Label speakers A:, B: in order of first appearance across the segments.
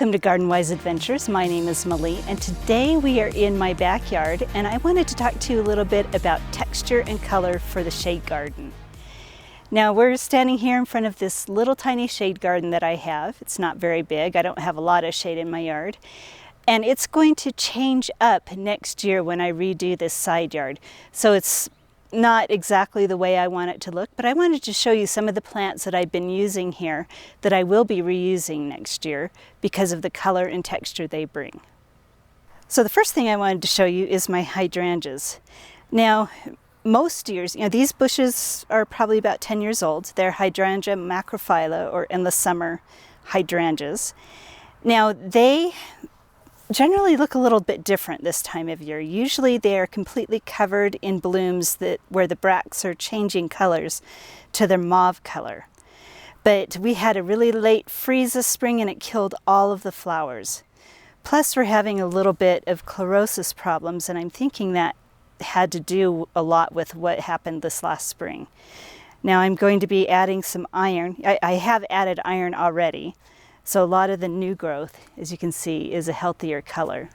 A: Welcome to Garden Wise Adventures. My name is Malie, and today we are in my backyard, and I wanted to talk to you a little bit about texture and color for the shade garden. Now we're standing here in front of this little tiny shade garden that I have. It's not very big. I don't have a lot of shade in my yard. And it's going to change up next year when I redo this side yard. So it's not exactly the way I want it to look, but I wanted to show you some of the plants that I've been using here that I will be reusing next year because of the color and texture they bring. So the first thing I wanted to show you is my hydrangeas. Now, most years, these bushes are probably about 10 years old. They're Hydrangea macrophylla, or in the summer, hydrangeas. Now, they generally look a little bit different this time of year. Usually they are completely covered in blooms where the bracts are changing colors to their mauve color. But we had a really late freeze this spring and it killed all of the flowers. Plus we're having a little bit of chlorosis problems, and I'm thinking that had to do a lot with what happened this last spring. Now I'm going to be adding some iron. I have added iron already. So a lot of the new growth, as you can see, is a healthier color.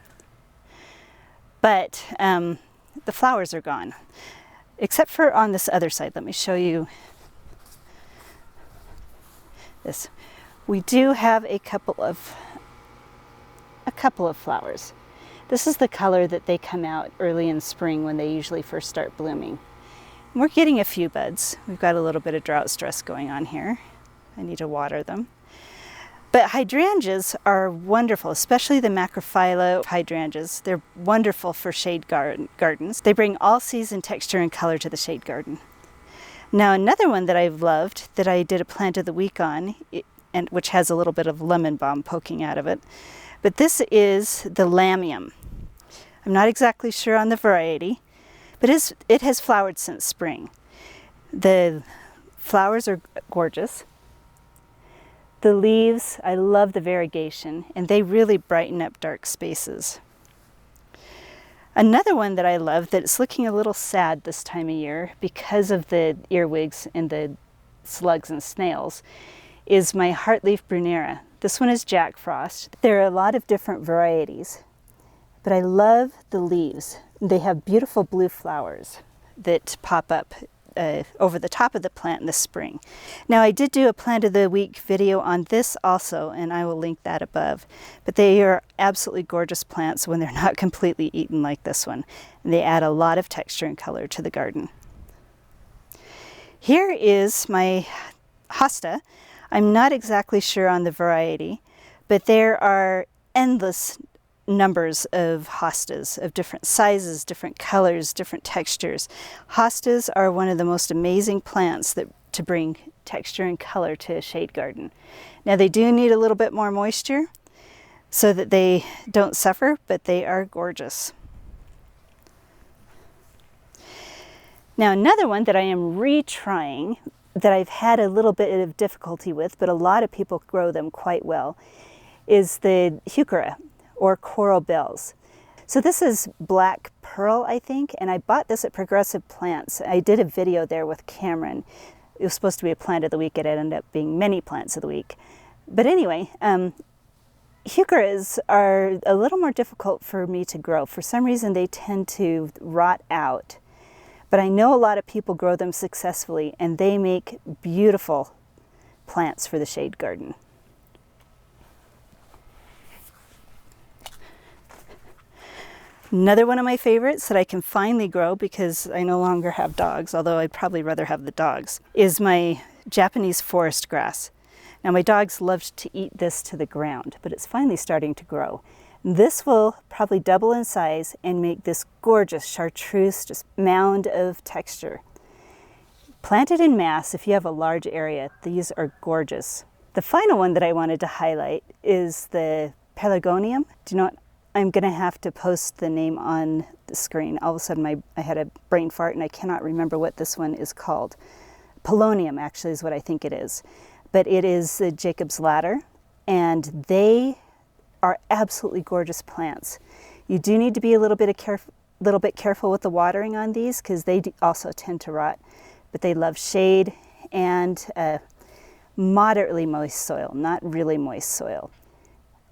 A: But the flowers are gone, except for on this other side. Let me show you this. We do have a couple of flowers. This is the color that they come out early in spring when they usually first start blooming. And we're getting a few buds. We've got a little bit of drought stress going on here. I need to water them. But hydrangeas are wonderful, especially the macrophylla hydrangeas. They're wonderful for shade gardens. They bring all season texture and color to the shade garden. Now another one that I've loved, that I did a plant of the week on, and which has a little bit of lemon balm poking out of it, but this is the Lamium. I'm not exactly sure on the variety, but it has flowered since spring. The flowers are gorgeous. The leaves, I love the variegation, and they really brighten up dark spaces. Another one that I love that's looking a little sad this time of year because of the earwigs and the slugs and snails is my Heartleaf Brunera. This one is Jack Frost. There are a lot of different varieties, but I love the leaves. They have beautiful blue flowers that pop up over the top of the plant in the spring. Now I did do a plant of the week video on this also, and I will link that above. But they are absolutely gorgeous plants when they're not completely eaten like this one. And they add a lot of texture and color to the garden. Here is my Hosta. I'm not exactly sure on the variety, but there are endless numbers of hostas of different sizes, different colors, different textures. Hostas are one of the most amazing plants to bring texture and color to a shade garden. Now they do need a little bit more moisture so that they don't suffer, but they are gorgeous. Now another one that I am retrying that I've had a little bit of difficulty with, but a lot of people grow them quite well, is the Heuchera, or coral bells. So this is black pearl, I think, and I bought this at Progressive Plants. I did a video there with Cameron. It was supposed to be a plant of the week. It ended up being many plants of the week. But anyway, Heucheras are a little more difficult for me to grow. For some reason, they tend to rot out. But I know a lot of people grow them successfully, and they make beautiful plants for the shade garden. Another one of my favorites that I can finally grow because I no longer have dogs, although I'd probably rather have the dogs, is my Japanese forest grass. Now my dogs loved to eat this to the ground, but it's finally starting to grow. This will probably double in size and make this gorgeous chartreuse just mound of texture. Planted in mass, if you have a large area, these are gorgeous. The final one that I wanted to highlight is the Pelargonium. Do you know what? I'm going to have to post the name on the screen. All of a sudden I had a brain fart and I cannot remember what this one is called. Polonium actually is what I think it is. But it is the Jacob's Ladder, and they are absolutely gorgeous plants. You do need to be a little bit careful with the watering on these because they also tend to rot, but they love shade and moderately moist soil, not really moist soil.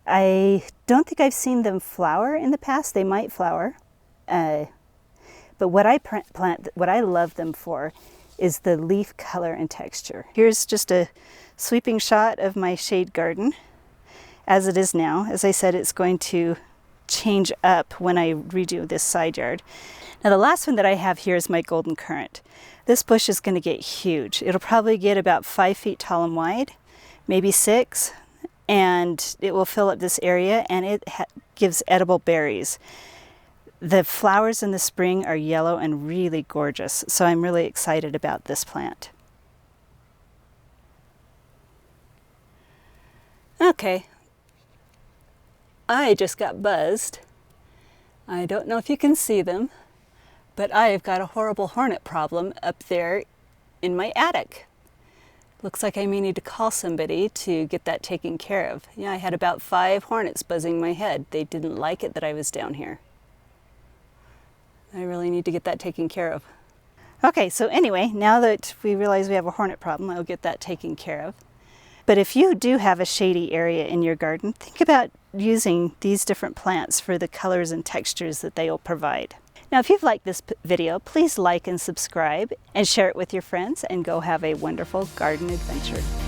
A: I don't think I've seen them flower in the past. They might flower. But what I love them for is the leaf color and texture. Here's just a sweeping shot of my shade garden as it is now. As I said, it's going to change up when I redo this side yard. Now the last one that I have here is my golden currant. This bush is going to get huge. It'll probably get about 5 feet tall and wide, maybe 6, and it will fill up this area, and it gives edible berries. The flowers in the spring are yellow and really gorgeous, so I'm really excited about this plant. Okay, I just got buzzed. I don't know if you can see them, but I've got a horrible hornet problem up there in my attic. Looks like I may need to call somebody to get that taken care of. Yeah, I had about 5 hornets buzzing my head. They didn't like it that I was down here. I really need to get that taken care of. Okay, so anyway, now that we realize we have a hornet problem, I'll get that taken care of. But if you do have a shady area in your garden, think about using these different plants for the colors and textures that they will provide. Now, if you've liked this video, please like and subscribe and share it with your friends, and go have a wonderful garden adventure.